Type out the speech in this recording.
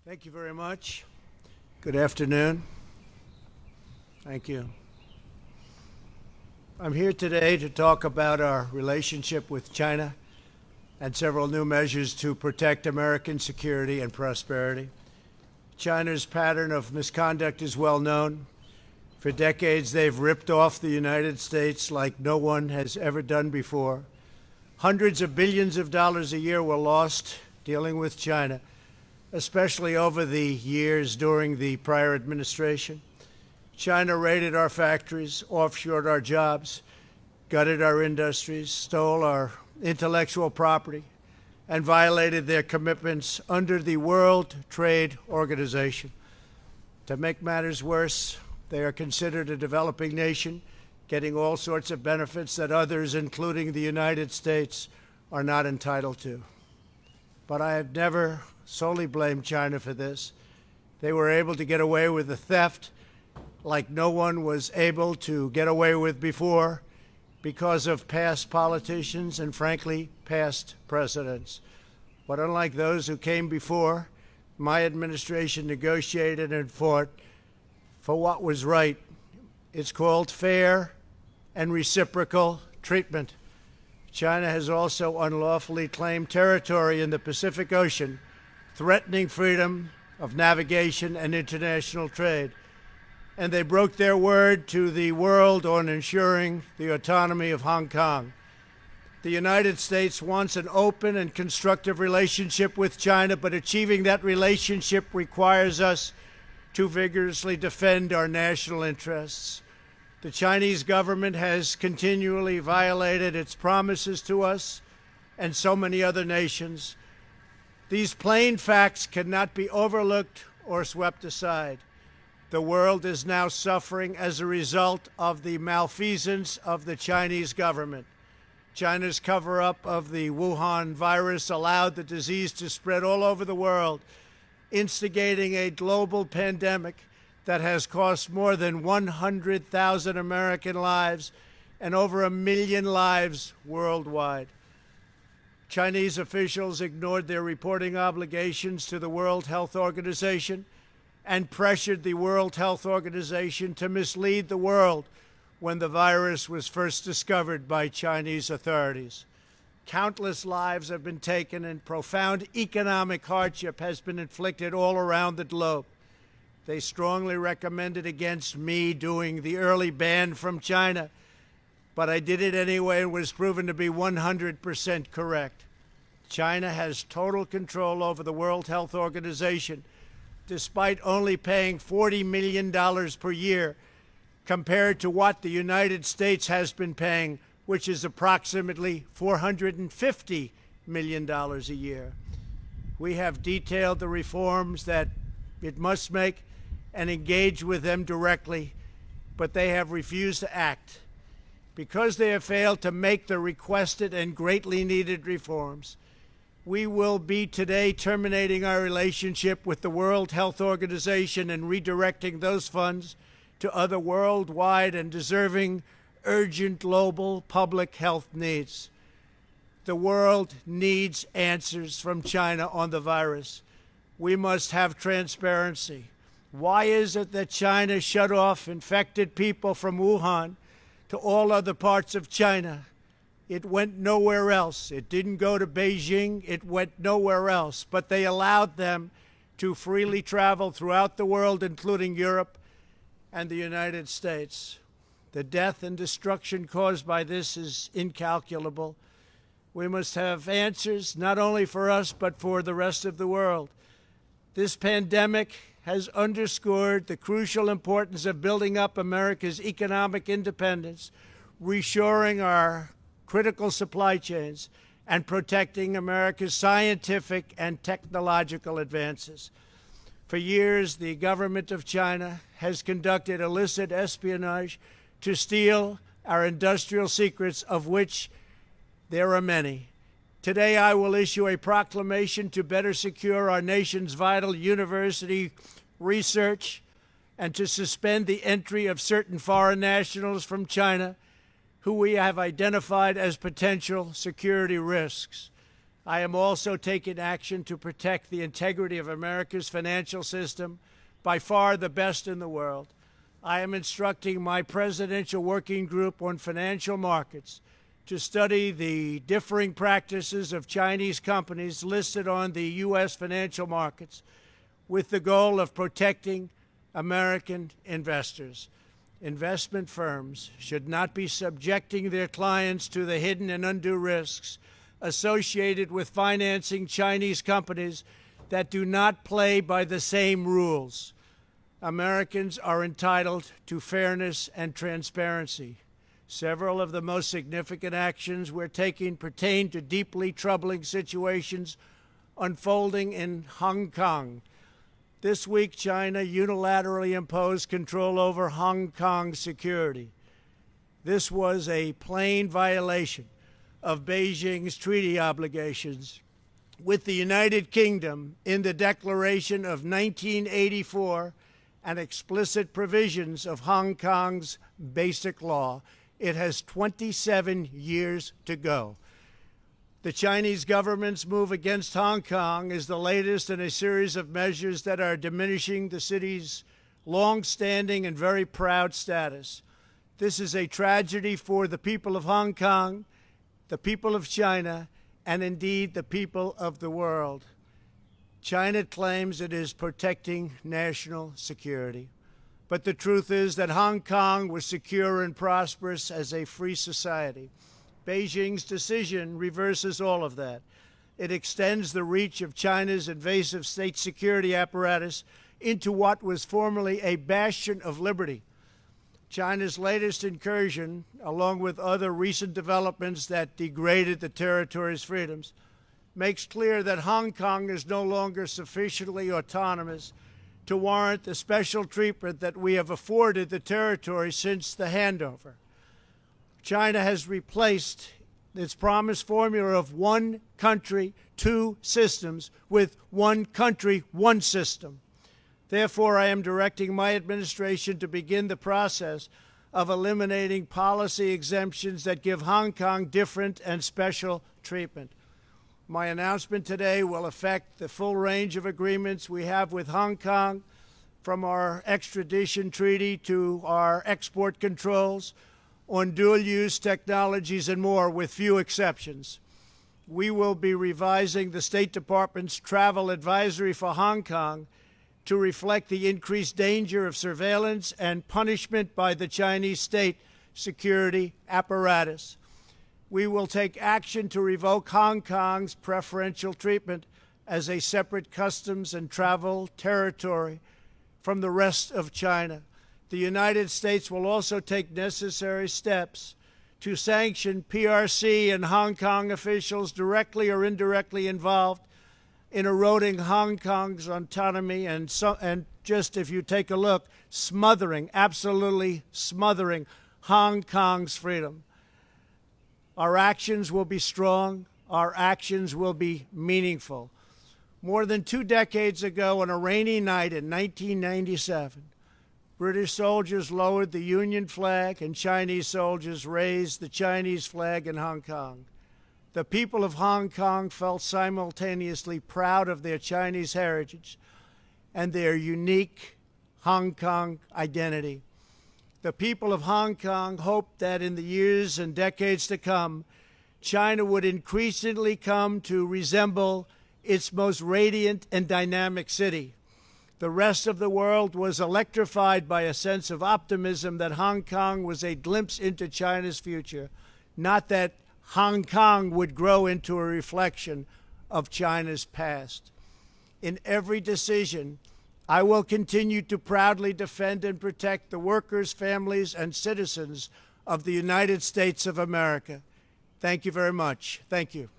Thank you very much. Good afternoon. Thank you. I'm here today to talk about our relationship with China and several new measures to protect American security and prosperity. China's pattern of misconduct is well known. For decades, they've ripped off the United States like no one has ever done before. Hundreds of billions of dollars a year were lost dealing with China, especially over the years during the prior administration. China raided our factories, offshored our jobs, gutted our industries, stole our intellectual property, and violated their commitments under the World Trade Organization. To make matters worse, they are considered a developing nation, getting all sorts of benefits that others, including the United States, are not entitled to. But I have never solely blamed China for this. They were able to get away with the theft like no one was able to get away with before because of past politicians and, frankly, past presidents. But unlike those who came before, my administration negotiated and fought for what was right. It's called fair and reciprocal treatment. China has also unlawfully claimed territory in the Pacific Ocean, threatening freedom of navigation and international trade. And they broke their word to the world on ensuring the autonomy of Hong Kong. The United States wants an open and constructive relationship with China, but achieving that relationship requires us to vigorously defend our national interests. The Chinese government has continually violated its promises to us and so many other nations. These plain facts cannot be overlooked or swept aside. The world is now suffering as a result of the malfeasance of the Chinese government. China's cover-up of the Wuhan virus allowed the disease to spread all over the world, instigating a global pandemic that has cost more than 100,000 American lives and over 1 million lives worldwide. Chinese officials ignored their reporting obligations to the World Health Organization and pressured the World Health Organization to mislead the world when the virus was first discovered by Chinese authorities. Countless lives have been taken and profound economic hardship has been inflicted all around the globe. They strongly recommended against me doing the early ban from China, but I did it anyway and was proven to be 100% correct. China has total control over the World Health Organization, despite only paying $40 million per year compared to what the United States has been paying, which is approximately $450 million a year. We have detailed the reforms that it must make and engage with them directly, but they have refused to act. Because they have failed to make the requested and greatly needed reforms, we will be today terminating our relationship with the World Health Organization and redirecting those funds to other worldwide and deserving urgent global public health needs. The world needs answers from China on the virus. We must have transparency. Why is it that China shut off infected people from Wuhan to all other parts of China? It went nowhere else. It didn't go to Beijing. It went nowhere else. But they allowed them to freely travel throughout the world, including Europe and the United States. The death and destruction caused by this is incalculable. We must have answers, not only for us, but for the rest of the world. This pandemic has underscored the crucial importance of building up America's economic independence, reshoring our critical supply chains, and protecting America's scientific and technological advances. For years, the government of China has conducted illicit espionage to steal our industrial secrets, of which there are many. Today, I will issue a proclamation to better secure our nation's vital university research and to suspend the entry of certain foreign nationals from China who we have identified as potential security risks. I am also taking action to protect the integrity of America's financial system, by far the best in the world. I am instructing my presidential working group on financial markets to study the differing practices of Chinese companies listed on the U.S. financial markets with the goal of protecting American investors. Investment firms should not be subjecting their clients to the hidden and undue risks associated with financing Chinese companies that do not play by the same rules. Americans are entitled to fairness and transparency. Several of the most significant actions we're taking pertain to deeply troubling situations unfolding in Hong Kong. This week, China unilaterally imposed control over Hong Kong's security. This was a plain violation of Beijing's treaty obligations with the United Kingdom in the Declaration of 1984 and explicit provisions of Hong Kong's basic law. It has 27 years to go. The Chinese government's move against Hong Kong is the latest in a series of measures that are diminishing the city's long-standing and very proud status. This is a tragedy for the people of Hong Kong, the people of China, and indeed the people of the world. China claims it is protecting national security. But the truth is that Hong Kong was secure and prosperous as a free society. Beijing's decision reverses all of that. It extends the reach of China's invasive state security apparatus into what was formerly a bastion of liberty. China's latest incursion, along with other recent developments that degraded the territory's freedoms, makes clear that Hong Kong is no longer sufficiently autonomous to warrant the special treatment that we have afforded the territory since the handover. China has replaced its promised formula of one country, two systems with one country, one system. Therefore, I am directing my administration to begin the process of eliminating policy exemptions that give Hong Kong different and special treatment. My announcement today will affect the full range of agreements we have with Hong Kong, from our extradition treaty to our export controls on dual-use technologies and more, with few exceptions. We will be revising the State Department's travel advisory for Hong Kong to reflect the increased danger of surveillance and punishment by the Chinese state security apparatus. We will take action to revoke Hong Kong's preferential treatment as a separate customs and travel territory from the rest of China. The United States will also take necessary steps to sanction PRC and Hong Kong officials directly or indirectly involved in eroding Hong Kong's autonomy and just, if you take a look, absolutely smothering Hong Kong's freedom. Our actions will be strong. Our actions will be meaningful. More than 2 decades ago, on a rainy night in 1997, British soldiers lowered the Union flag and Chinese soldiers raised the Chinese flag in Hong Kong. The people of Hong Kong felt simultaneously proud of their Chinese heritage and their unique Hong Kong identity. The people of Hong Kong hoped that in the years and decades to come, China would increasingly come to resemble its most radiant and dynamic city. The rest of the world was electrified by a sense of optimism that Hong Kong was a glimpse into China's future, not that Hong Kong would grow into a reflection of China's past. In every decision, I will continue to proudly defend and protect the workers, families, and citizens of the United States of America. Thank you very much. Thank you.